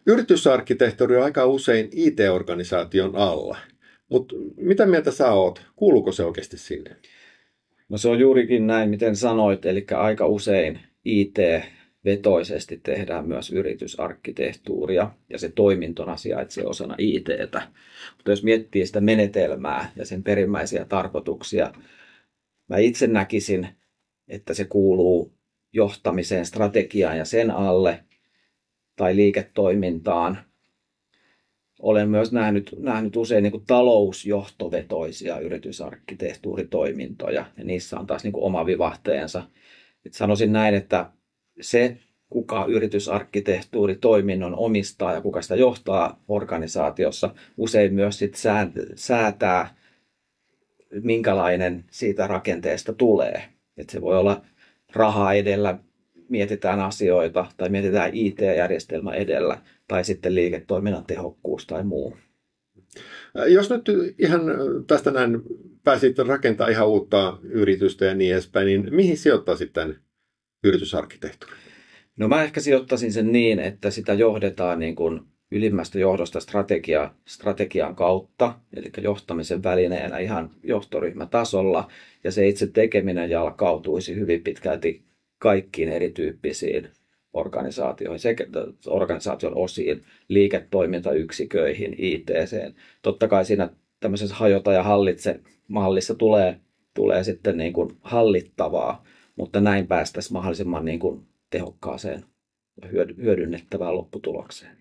Yritysarkkitehtuuri on aika usein IT-organisaation alla, mutta mitä mieltä sä oot? Kuuluuko se oikeasti sinne? No se on juurikin näin, miten sanoit, eli aika usein IT-vetoisesti tehdään myös yritysarkkitehtuuria ja se toimintona sijaitsee osana ITtä. Mutta jos miettii sitä menetelmää ja sen perimmäisiä tarkoituksia, mä itse näkisin, että se kuuluu johtamiseen, strategiaan ja sen alle tai liiketoimintaan. Olen myös nähnyt usein niin kuin talousjohtovetoisia yritysarkkitehtuuritoimintoja, ja niissä on taas niin kuin oma vivahteensa. Et sanoisin näin, että se, kuka yritysarkkitehtuuritoiminnon omistaa ja kuka sitä johtaa organisaatiossa, usein myös sit säätää, minkälainen siitä rakenteesta tulee. Et se voi olla raha edellä, mietitään asioita tai mietitään IT-järjestelmä edellä tai sitten liiketoiminnan tehokkuus tai muu. Jos nyt ihan tästä näin pääsit rakentamaan ihan uutta yritystä ja niin edespäin, niin mihin sijoittaisit tämän yritysarkkitehtuurin? No mä ehkä sijoittaisin sen niin, että sitä johdetaan niin kuin ylimmästä johdosta strategian kautta, eli johtamisen välineenä ihan johtoryhmätasolla, ja se itse tekeminen jalkautuisi hyvin pitkälti kaikkiin erityyppisiin organisaatioihin, sekä organisaation osiin, liiketoimintayksiköihin, IT:seen. Totta kai siinä tämmöisessä hajota ja hallitse mallissa tulee sitten niin kuin hallittavaa, mutta näin päästäisiin mahdollisimman niin kuin tehokkaaseen ja hyödynnettävään lopputulokseen.